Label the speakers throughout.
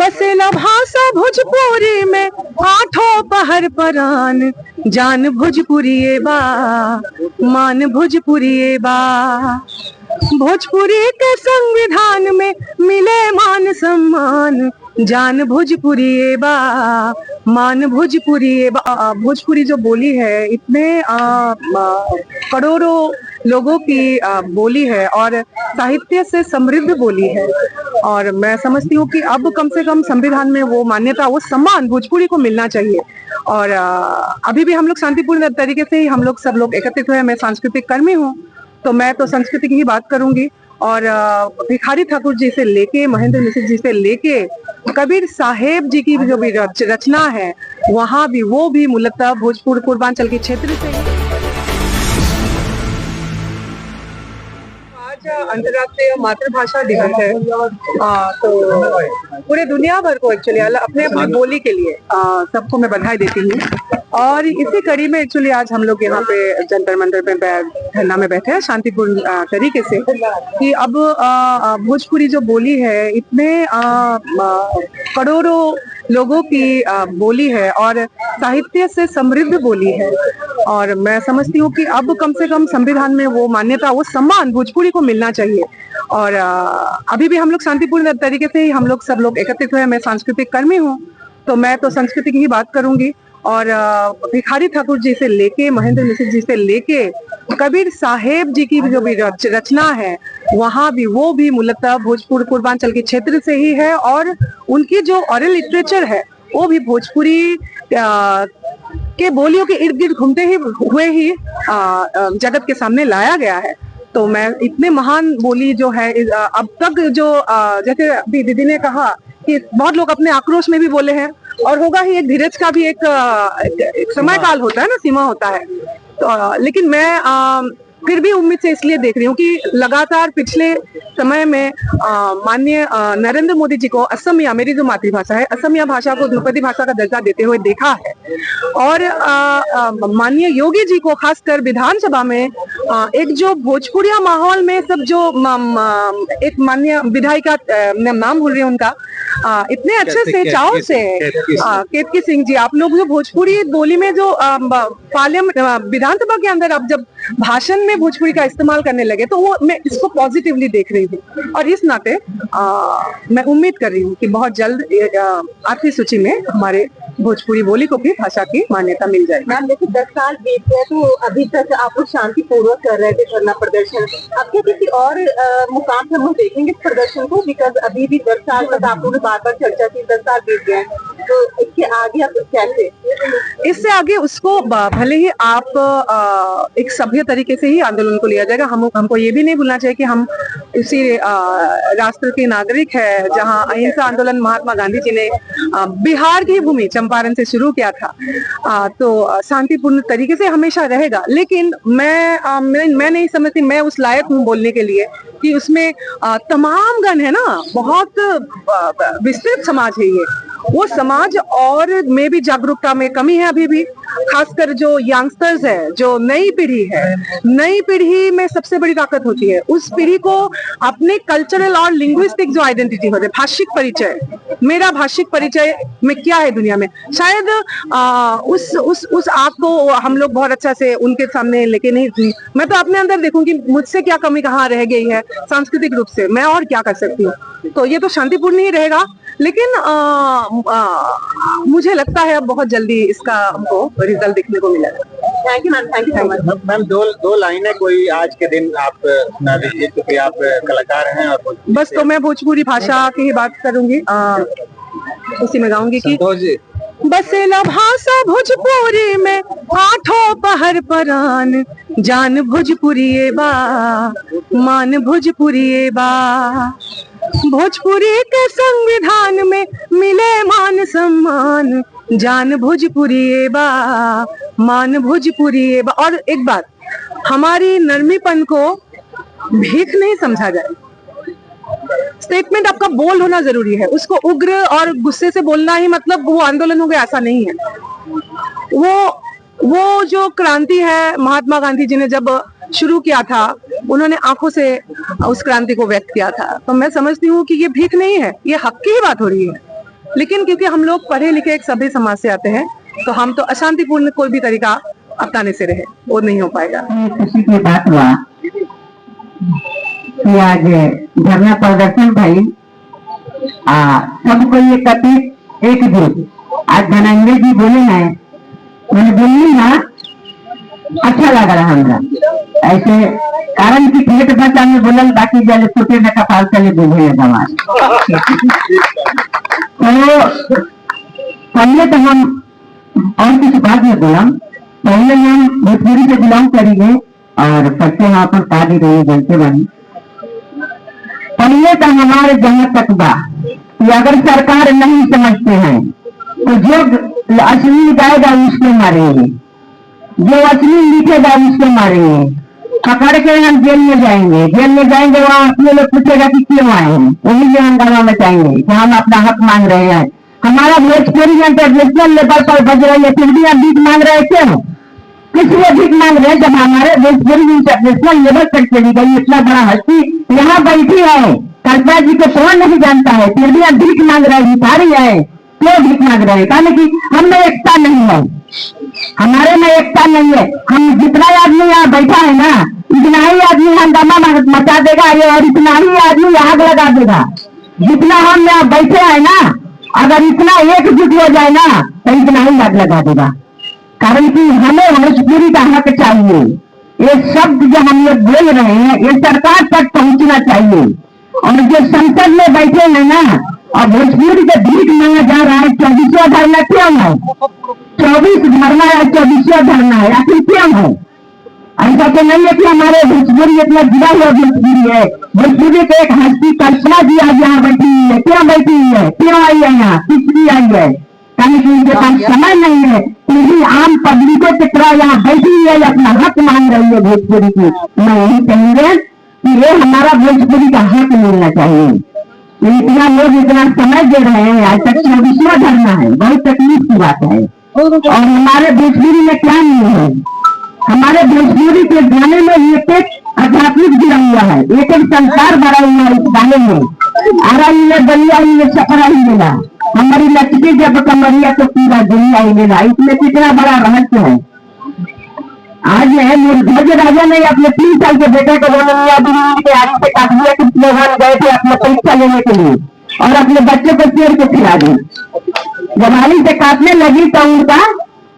Speaker 1: बसेला भाषा भोजपुरी में आठों पहर परान, जान भोजपुरी बा मान भोजपुरी बा। भोजपुरी के संविधान में मिले मान सम्मान, जान भोजपुरी बा मान भोजपुरी बा। भोजपुरी जो बोली है इतने करोड़ों लोगों की बोली है और साहित्य से समृद्ध बोली है, और मैं समझती हूँ कि अब कम से कम संविधान में वो मान्यता, वो सम्मान भोजपुरी को मिलना चाहिए। और अभी भी हम लोग शांतिपूर्ण तरीके से ही हम लोग सब लोग एकत्रित हुए। मैं सांस्कृतिक कर्मी हूँ, तो मैं तो संस्कृति की ही बात करूंगी। और भिखारी ठाकुर जी से लेके महेंद्र मिश्र जी से लेके कबीर साहेब जी की जो भी रचना है, वहाँ भी वो भी मूलतः भोजपुर पूर्वांचल के क्षेत्र से। आज अंतर्राष्ट्रीय मातृभाषा दिवस है, तो पूरे दुनिया भर को एक्चुअली अपने अपनी बोली के लिए सबको मैं बधाई देती हूँ। और इसी कड़ी में एक्चुअली आज हम लोग यहाँ पे जंतर मंतर पे धरना में बैठे हैं शांतिपूर्ण तरीके से, कि अब भोजपुरी जो बोली है इतने करोड़ों लोगों की बोली है और साहित्य से समृद्ध बोली है, और मैं समझती हूँ कि अब कम से कम संविधान में वो मान्यता, वो सम्मान भोजपुरी को मिलना चाहिए। और अभी भी हम लोग शांतिपूर्ण तरीके से ही हम लोग सब लोग एकत्रित हुए। मैं सांस्कृतिक कर्मी हूँ, तो मैं तो संस्कृति की ही बात करूंगी। और भिखारी ठाकुर जी से लेके महेंद्र मिश्र जी से लेके कबीर साहेब जी की जो भी रचना है, वहाँ भी वो भी मूलतः भोजपुर पूर्वांचल के क्षेत्र से ही है, और उनकी जो ऑरल लिटरेचर है वो भी भोजपुरी के बोलियों के इर्द गिर्द घूमते हुए ही जगत के सामने लाया गया है। तो मैं इतने महान बोली जो है अब तक जो जैसे अभी दीदी ने कहा कि बहुत लोग अपने आक्रोश में भी बोले हैं, और होगा ही, एक धीरज का भी एक समय काल होता है ना, सीमा होता है। तो लेकिन मैं फिर भी उम्मीद से इसलिए देख रही हूँ कि लगातार पिछले समय में माननीय नरेंद्र मोदी जी को असमिया, मेरी जो मातृभाषा है, असमिया भाषा को ध्रुपदी भाषा का दर्जा देते हुए देखा है। और माननीय योगी जी को खासकर विधानसभा में एक जो भोजपुरिया माहौल में सब जो एक माननीय विधायिका, नाम भूल रही हूँ उनका, इतने अच्छे से चाव से केतकी सिंह जी, आप लोग जो भोजपुरी बोली में जो पार्लियामेंट विधानसभा के अंदर आप जब भाषण में भोजपुरी का इस्तेमाल करने लगे, तो वो मैं इसको पॉजिटिवली देख रही हूँ। और इस नाते मैं उम्मीद कर रही हूँ कि बहुत जल्द आठवीं सूची में हमारे भोजपुरी बोली को भी भाषा की मान्यता मिल जाएगी।
Speaker 2: मैम देखिए 10 साल बीत गए, तो अभी तक आप लोग शांतिपूर्वक कर रहे थे धरना प्रदर्शन, अब क्या किसी और मुकाम पर हम लोग देखेंगे प्रदर्शन को? बिकॉज अभी भी 10 साल तक आप लोगों ने बार बार चर्चा की, 10 साल बीत गए, तो इसके आगे आप कैसे?
Speaker 1: इससे आगे उसको भले ही आप एक सभ्य तरीके से ही आंदोलन को लिया जाएगा। हमको ये भी नहीं भूलना चाहिए कि हम इसी राष्ट्र के नागरिक है, जहाँ अहिंसा आंदोलन महात्मा गांधी जी ने बिहार की भूमि चंपारण से शुरू किया था। तो शांतिपूर्ण तरीके से हमेशा रहेगा, लेकिन मैं नहीं समझती मैं उस लायक हूँ बोलने के लिए कि उसमें तमाम गण है ना, बहुत विस्तृत समाज है ये, वो समाज और में भी जागरूकता में कमी है अभी भी। खासकर जो यंगस्टर्स है, जो नई पीढ़ी है, नई पीढ़ी में सबसे बड़ी ताकत होती है उस पीढ़ी को अपने कल्चरल और लिंग्विस्टिक जो आइडेंटिटी होते हैं, भाषिक परिचय, मेरा भाषिक परिचय में क्या है दुनिया में, शायद उस आग को हम लोग बहुत अच्छा से उनके सामने लेके नहीं। मैं तो अपने अंदर देखूंगी मुझसे क्या कमी कहाँ रह गई है सांस्कृतिक रूप से, मैं और क्या कर सकती हूँ। तो ये तो शांतिपूर्ण ही रहेगा, लेकिन मुझे लगता है अब बहुत जल्दी इसका हमको रिजल्ट देखने को मिलेगा।
Speaker 2: Thank you ma'am, thank you so much.
Speaker 3: Ma'am दो लाइनें कोई आज के दिन आप सुना दीजिए, क्योंकि आप कलाकार हैं। और
Speaker 1: बस तो मैं भोजपुरी भाषा की ही बात करूंगी, उसी में गाऊंगी कि बसेला भाषा भोजपुरी में आठों पहर परान, जान भोजपुरी बा मान भोजपुरी बा। भोजपुरी के संविधान में मिले मान सम्मान, जान भोजपुरी बा मान भोजपुरी बा। और एक बात, हमारी नरमीपन को भीख नहीं समझा जाए। स्टेटमेंट आपका बोल्ड होना जरूरी है, उसको उग्र और गुस्से से बोलना ही मतलब वो आंदोलन हो गया, ऐसा नहीं है। वो जो क्रांति है महात्मा गांधी जी ने जब शुरू किया था, उन्होंने आंखों से उस क्रांति को व्यक्त किया था। तो मैं समझती हूँ कि ये भीख नहीं है, ये हक की ही बात हो रही है। लेकिन क्योंकि हम लोग पढ़े लिखे एक सभ्य समाज से आते हैं, तो हम तो अशांतिपूर्ण कोई भी तरीका अपनाने से रहे, वो नहीं हो पाएगा।
Speaker 4: खुशी की बात हुआ कि आज धरना प्रदर्शन भाई सबको एकत्रित एकजुट। आज धनंजय जी बोले हैं, मैंने बोली ना, अच्छा लग रहा हमारा ऐसे, कारण की पेट बचा में बोलल, बाकी जल छोटे में कपाल चले बोले दवा। तो पहले तो हम और कुछ बात में बोला, पहले हम भोजपुरी से बिलोंग करेंगे और सबसे वहां पर शादी रही जनते बनी। पहले तो हमारे जहाँ तक बा कि अगर सरकार नहीं समझते हैं तो जो असली गाएगा उसको मारेंगे, जो असली लिखेगा उसको मारेंगे, पकड़ के हम जेल में जाएंगे। जेल में जाएंगे, वहाँ अपने लोग पूछेगा कि क्यों आए हैं, वही में हंगामा मचाएंगे कि हम अपना हक मांग रहे हैं। हमारा भोजपुरी इंटरनेशनल लेवल पर बज रही है, फिर भी हम भीख मांग रहे क्यों? किस लिए भीख मांग रहे हैं? जब हमारे भोजपुरी इंटरनेशनल लेवल पर चली गई, इतना बड़ा हस्ती यहाँ बैठी है, कल्पना जी को कौन नहीं जानता है, फिर भी हम भीख मांग रहे हैं, भिखारी है। क्यों भीख मांग रहे हैं? कारण कि हम में एकता नहीं है, हमारे में एकता नहीं है। हम जितना आदमी यहाँ बैठा है ना, इतना ही आदमी हंगामा मचा देगा ये, और इतना ही आदमी आग लगा देगा। जितना हम यहाँ बैठे हैं ना, अगर इतना एकजुट हो जाए ना तो इतना ही आग लगा देगा। कारण कि हमें भोजपुरी का हक चाहिए। ये शब्द जो हम लोग बोल रहे हैं, ये सरकार तक पहुंचना चाहिए। और जो संसद में बैठे हैं ना, और भोजपुरी के भीख मांगा जा रहा है, 24वां धरना क्यों है? 24 धरना है, 24वां धरना है, आखिर क्यों है? ऐसा तो नहीं है कि हमारे भोजपुरी इतना जुड़ा हुआ भोजपुरी है। भोजपुरी के एक हस्ती कल्पना जी आज यहाँ बैठी हुई है, क्यों बैठी हुई है, क्यों आई है यहाँ, किस लिए आई है? कारण कि उनके पास समय नहीं है, फिर आम पब्लिकों की तरह यहाँ बैठी हुई है, अपना हक मांग रही है भोजपुरी की। मैं यही कहूंगा कि ये हमारा भोजपुरी का हक मिलना चाहिए। इतना लोग इतना समय दे रहे हैं, आज तक 24वां धरना है, बहुत तकलीफ की बात है। और हमारे भोजपुरी में क्या नहीं है? हमारे भोजपुरी के गाने में एक एक आध्यात्मिक जुड़ा हुआ है, एक एक संस्कार भरा हुआ है इस गाने में। आरा ही में बलिया ही में सफरा ही मिला, हमारी लचकी जब कमरिया तो पूरा दुनिया ही मिला। इसमें कितना बड़ा रहस्य है। आज ध्वज राजा ने अपने 3 साल के बेटे को के आगे से काट दिया कि लोग गए थे अपना परीक्षा लेने के लिए, और अपने बच्चे को शेर को खिला दी। जब हाली से काटने लगी तो उनका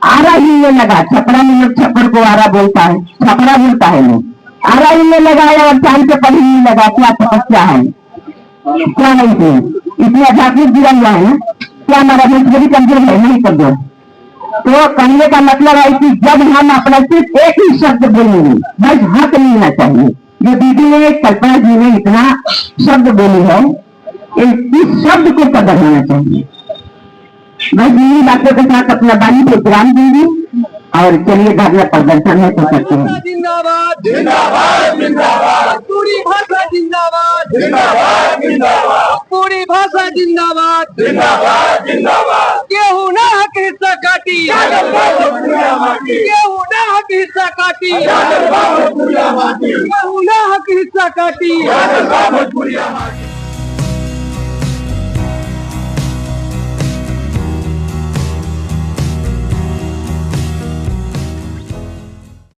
Speaker 4: आरा हिलने लगा। छपरा में लोग छप्पर को आरा बोलता है, छपरा बोलता है लोग। आरा हिलने लगाया और चांद के पढ़ने लगा, क्या तपस्या है, क्या नहीं थे। इतनी आध्यात्मिक जुड़ा हुआ है ना, क्या हमारा भोजपुरी कमजोर है? नहीं कमजोर। तो कहने का मतलब है कि जब हम अपना सिर्फ एक ही शब्द बोलेंगे, बस हक मिलना चाहिए। जो दीदी ने, कल्पना जी ने इतना शब्द बोली है, इस शब्द को कदर होना चाहिए। बस यही बातों के साथ अपना वाणी को विराम देंगे और चलिए धरना प्रदर्शन है तो करते हैं।
Speaker 3: जिंदाबाद जिंदाबाद जिंदाबाद, पूरी भाषा जिंदाबाद जिंदाबाद जिंदाबाद, पूरी भाषा जिंदाबाद जिंदाबाद जिंदाबाद। केहू ना हक हिस्सा काटी, केहू ना हक हिस्सा काटी, केहू ना हक हिस्सा काटी।